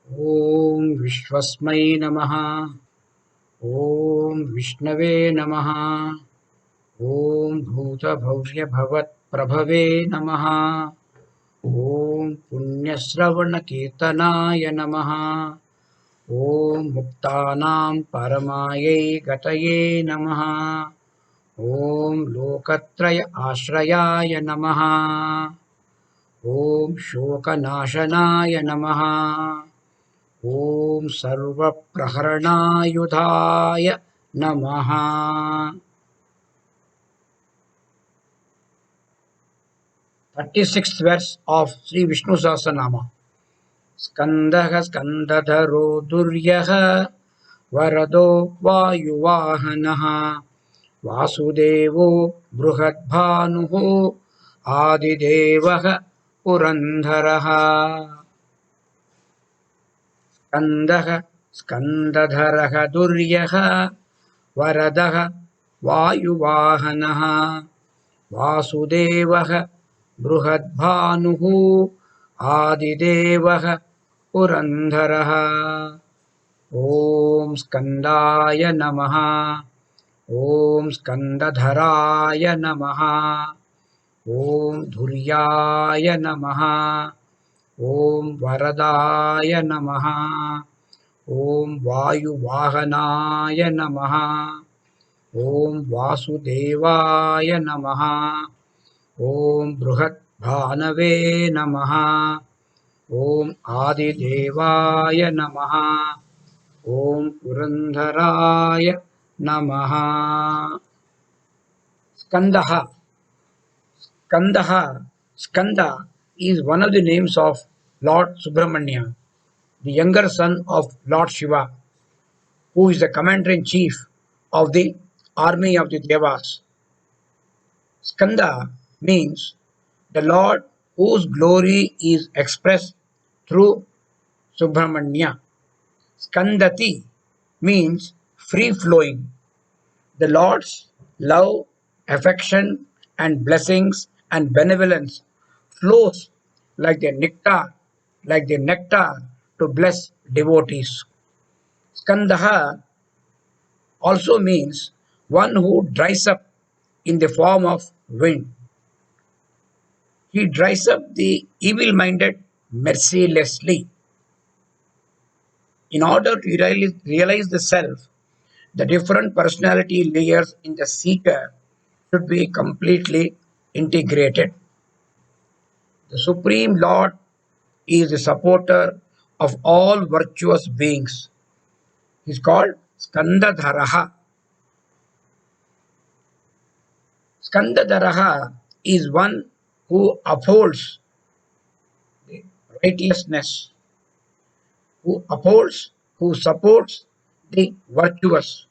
ॐ विश्वस्मै नमः। ॐ विष्णवे नमः। ॐ भूतभव्यभवत्प्रभवे नमः। ॐ पुण्यश्रवणकीर्तनाय नमः। ॐ मुक्तानां परमायै गतये नमः। ॐ लोकत्रय आश्रयाय नमः। ॐ शोकनाशनाय नमः। ॐ सर्वप्रहरणायुधाय नमः। 36th verse of Sri Vishnu Sahasranama. Skandः स्कन्दधरो दुर्यः वरदो वायुवाहनः वासुदेवो बृहद्भानुः आदिदेवः पुरन्दरः। स्कन्दः स्कन्दधरः दुर्यः वरदः वायुवाहनः वासुदेवः बृहद्भानुः आदिदेवः पुरन्दरः। ॐ स्कन्दाय नमः। ॐ स्कन्दधराय नमः। ॐ धुर्याय नमः। ॐ वरदाय नमः। ॐ वायुवाहनाय नमः। ॐ वासुदेवाय नमः। ॐ बृहद्भानवे नमः। ॐ आदिदेवाय नमः। ॐ पुरन्दराय नमः। Skandaha. Skanda is one of the names of Lord Subramanya, the younger son of Lord Shiva, who is the commander-in-chief of the army of the Devas. Skanda means the Lord whose glory is expressed through Subramanya. Skandati means free-flowing. The Lord's love, affection, and blessings and benevolence flows like the nectar to bless devotees. Skandaha also means one who dries up in the form of wind. He dries up the evil-minded mercilessly. In order to realize the self, the different personality layers in the seeker should be completely integrated. The Supreme Lord is the supporter of all virtuous beings. He is called Skandadharaha. Skandadharaha is one who upholds righteousness, who supports the virtuous,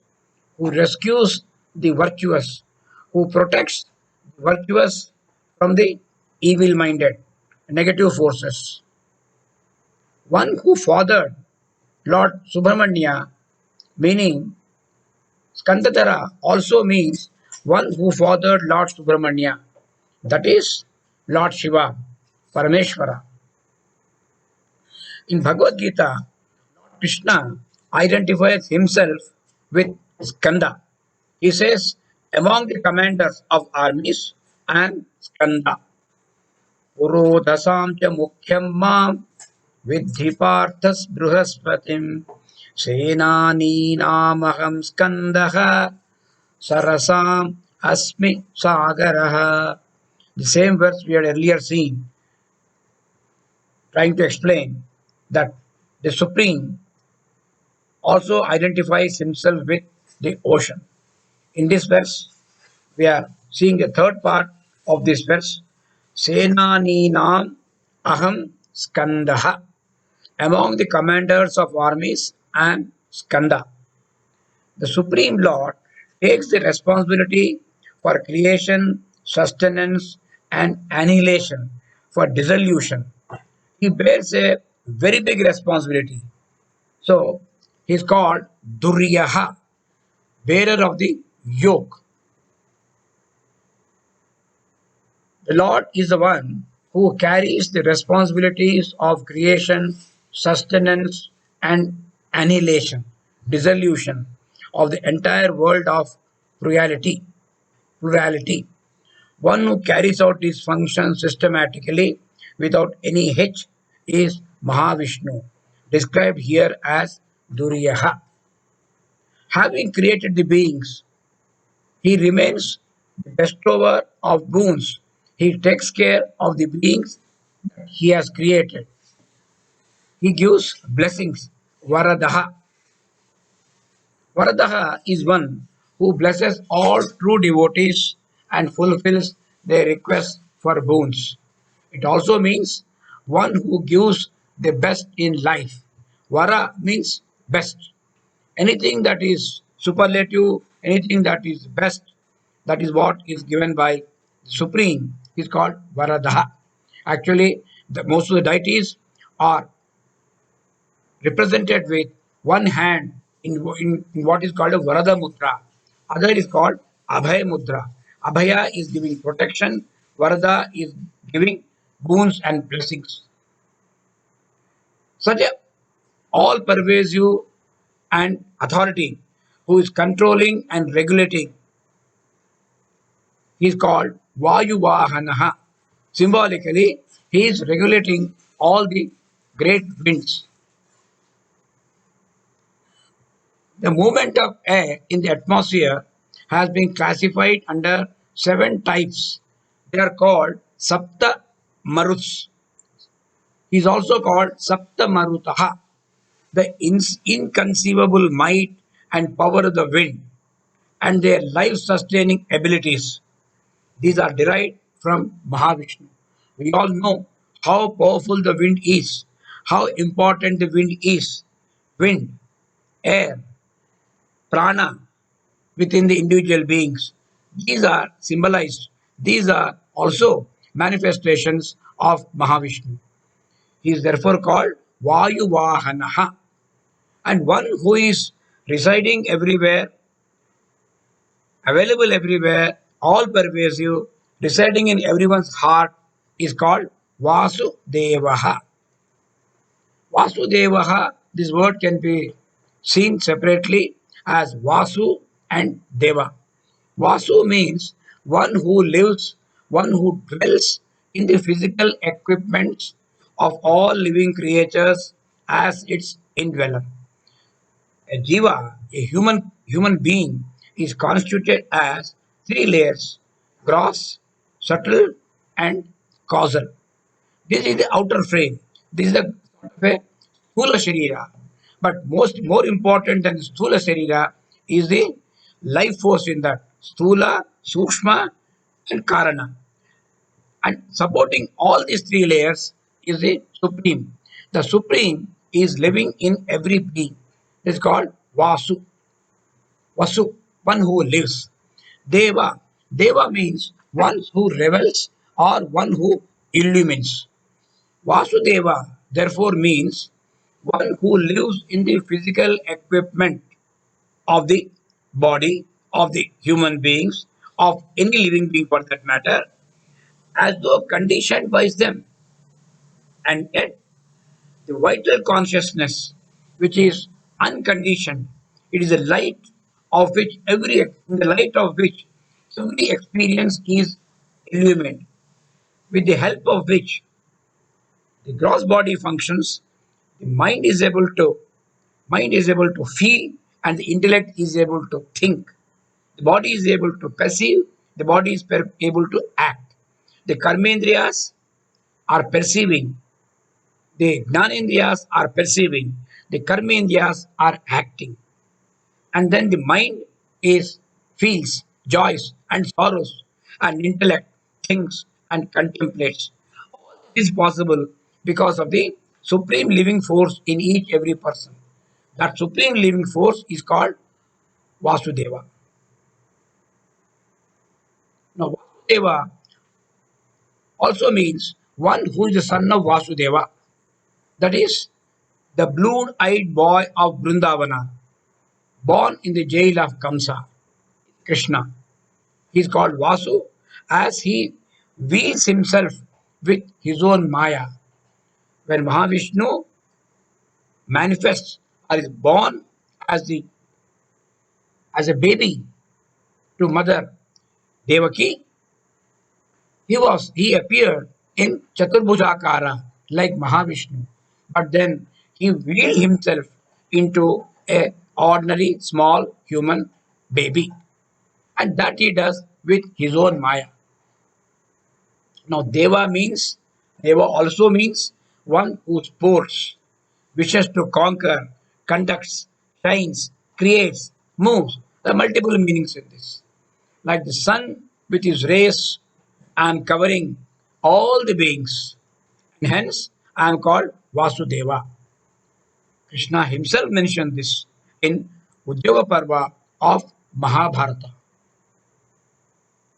who rescues the virtuous, who protects the virtuous from the evil-minded, negative forces. One who fathered Lord Subramanya, meaning Skandadhara also means one who fathered Lord Subramanya, that is Lord Shiva, Parameshwara. In Bhagavad Gita, Krishna identifies himself with Skanda. He says, among the commanders of armies and Skanda, Purodhasam cha mukhyam mam vidhi parthas bruhaspatim सेनानीनामहं स्कन्दः sarasam asmi sagaraha. The same verse we had earlier seen, trying to explain that the Supreme also identifies himself with the ocean. In this verse, we are seeing the third part of this verse. Senaninam aham skandaha. Among the commanders of armies and skanda. The Supreme Lord takes the responsibility for creation, sustenance, and annihilation, for dissolution. He bears a very big responsibility. So, he is called Duryaha, bearer of the yoke. The Lord is the one who carries the responsibilities of creation, sustenance, and annihilation, dissolution of the entire world of reality. Plurality. One who carries out his function systematically without any hitch is Mahavishnu, described here as Duriyaha. Having created the beings, he remains the bestower of boons. He takes care of the beings that he has created. He gives blessings. Varadaha. Varadaha is one who blesses all true devotees and fulfills their requests for boons. It also means one who gives the best in life. Vara means best. Anything that is superlative, anything that is best, that is what is given by Supreme, is called Varadaha. Actually, most of the deities are represented with one hand in what is called a Varada Mudra. Other is called Abhay Mudra. Abhaya is giving protection, Varada is giving boons and blessings. Such a all pervasive and authority who is controlling and regulating is called Vayuvahanaha. Symbolically, he is regulating all the great winds. The movement of air in the atmosphere has been classified under seven types. They are called Sapta Maruts. He is also called Sapta Marutaha, the inconceivable might and power of the wind and their life sustaining abilities. These are derived from Mahavishnu. We all know how powerful the wind is, how important the wind is. Wind, air, prana within the individual beings. These are symbolized. These are also manifestations of Mahavishnu. He is therefore called Vayuvahanaha. And one who is residing everywhere, available everywhere, all pervasive, residing in everyone's heart is called Vasudevaha. Vasudevaha, this word can be seen separately as Vasu and Deva. Vasu means one who lives, one who dwells in the physical equipments of all living creatures as its indweller. A jiva, a human being, is constituted as three layers: gross, subtle, and causal. This is the outer frame. This is the sort of a sthula sharira. But more important than the sthula sharira is the life force in that sthula, sukshma, and karana. And supporting all these three layers is the supreme. The supreme is living in every being. It is called Vasu. Vasu, one who lives. Deva. Deva means one who revels or one who illumines. Vasudeva therefore means one who lives in the physical equipment of the body of the human beings, of any living being for that matter, as though conditioned by them. And yet, the vital consciousness, which is unconditioned, it is a light of which in the light of which every experience is illumined, with the help of which the gross body functions, the mind is able to feel, and the intellect is able to think. The body is able to perceive, the body is able to act. The karmendriyas are perceiving, the jnanendriyas are perceiving, the karmendriyas are acting. And then the mind is feels joys and sorrows, and intellect thinks and contemplates. This is possible because of the supreme living force in each every person. That supreme living force is called Vasudeva. Now, Vasudeva also means one who is the son of Vasudeva. That is the blue-eyed boy of Brindavana, born in the jail of Kamsa, Krishna. He is called Vasu as he wields himself with his own Maya. When Mahavishnu manifests or is born as the as a baby to mother Devaki, he appeared in Chaturbhujakara like Mahavishnu, but then he wheeled himself into a ordinary small human baby, and that he does with his own Maya. Now Deva also means one who sports, wishes to conquer, conducts, shines, creates, moves. There are multiple meanings in this. Like the sun with his rays, I am covering all the beings. And hence, I am called Vasudeva. Krishna himself mentioned this in Udyoga Parva of Mahabharata.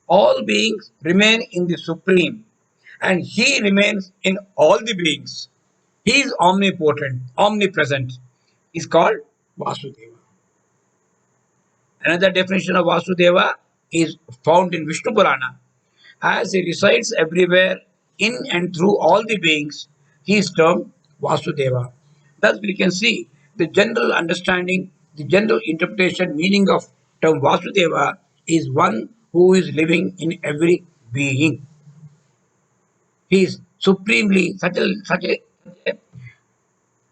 All beings remain in the Supreme, and He remains in all the beings. He is omnipotent, omnipresent. He is called Vasudeva. Another definition of Vasudeva is found in Vishnu Purana. As he resides everywhere in and through all the beings, he is termed Vasudeva. Thus, we can see the general understanding, the general interpretation, meaning of term Vasudeva is one who is living in every being. He is supremely such a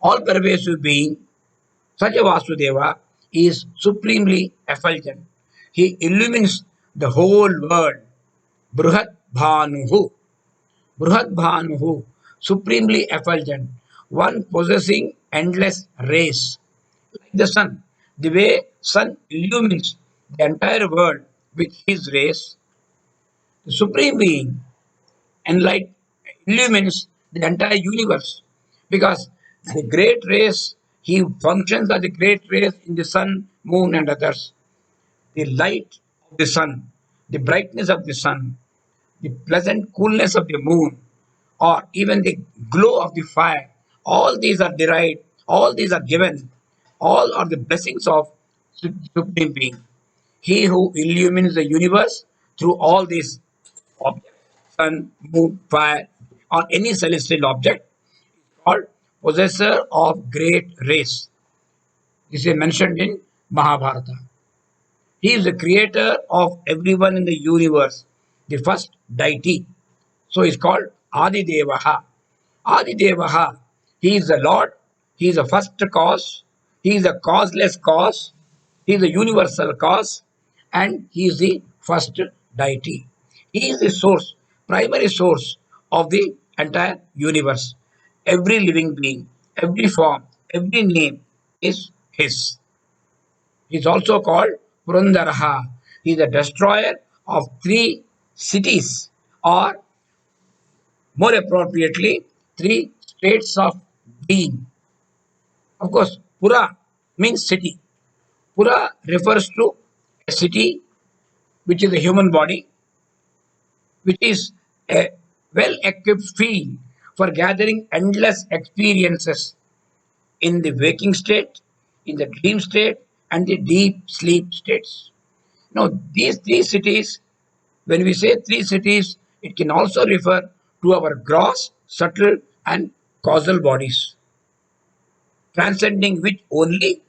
all-pervasive being. Such a Vasudeva is supremely effulgent. He illumines the whole world. Bruhat Bhanuhu. Bruhat Bhanuhu, supremely effulgent, one possessing endless rays. Like the sun, the way sun illumines the entire world with his rays, the supreme being enlight illumines the entire universe because the great rays, he functions as the great rays in the sun, moon, and others. The light of the sun, the brightness of the sun, the pleasant coolness of the moon, or even the glow of the fire, all these are derived, all these are given, all are the blessings of Supreme Being. He who illumines the universe through all these objects, sun, moon, fire, or any celestial object, called possessor of great rays. This is mentioned in Mahabharata. He is the creator of everyone in the universe, the first deity. So he is called Adidevaha. Adidevaha. He is the Lord. He is the first cause. He is the causeless cause. He is the universal cause. And he is the first deity. He is the source, primary source of the entire universe. Every living being, every form, every name is his. He is also called Purandaraha. He is the destroyer of three cities, or more appropriately, three states of being. Of course, Pura means city. Pura refers to a city which is a human body, which is a well equipped field for gathering endless experiences in the waking state, in the dream state, and the deep sleep states. Now, these three cities, when we say three cities, it can also refer to our gross, subtle, and causal bodies, transcending which only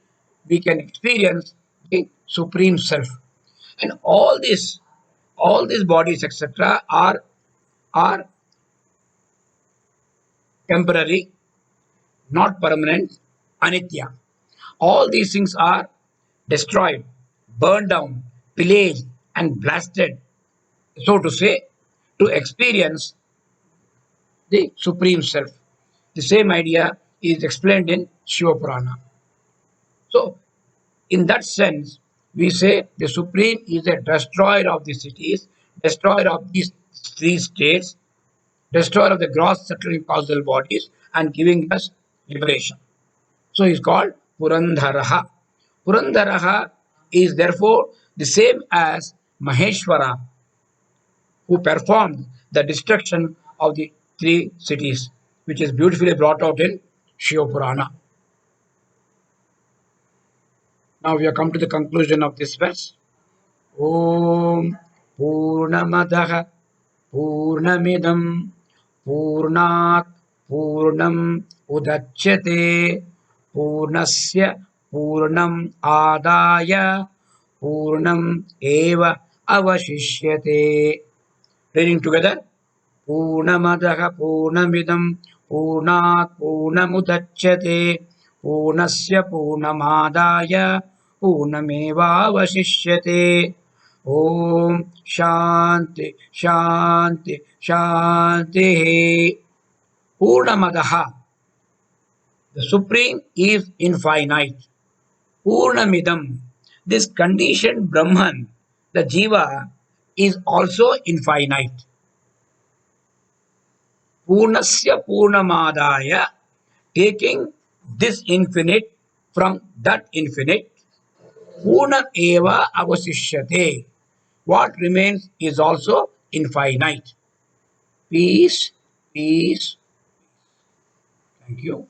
we can experience the Supreme Self. And all these bodies, etc., are temporary, not permanent, anitya. All these things are destroyed, burned down, pillaged, and blasted, so to say, to experience the Supreme Self. The same idea is explained in Shiva Purana. So, in that sense, we say the Supreme is a destroyer of the cities, destroyer of these three states, destroyer of the gross subtle causal bodies, and giving us liberation. So, he is called Purandharaha. Purandharaha is therefore the same as Maheshwara, who performed the destruction of the three cities, which is beautifully brought out in Shiva Purana. Now we have come to the conclusion of this verse. Om Purnamadaha Purnamidam Purnat Purnam Udachyate पूर्णस्य पूर्णम् आदाय पूर्णम् एव अवशिष्यते. Reading together. पूर्णमदः पूर्णमिदं पूर्णात् पूर्णमुदच्यते पूर्णस्य पूर्णमादाय पूर्णमेवावशिष्यते. ओम शांति शांति शांतिः. पूर्णमदः, the supreme is infinite. Purnamidam, this conditioned Brahman, the Jiva, is also infinite. Purnasya Purnamadaya, taking this infinite from that infinite, Purna eva avasishyate. What remains is also infinite. Peace, peace. Thank you.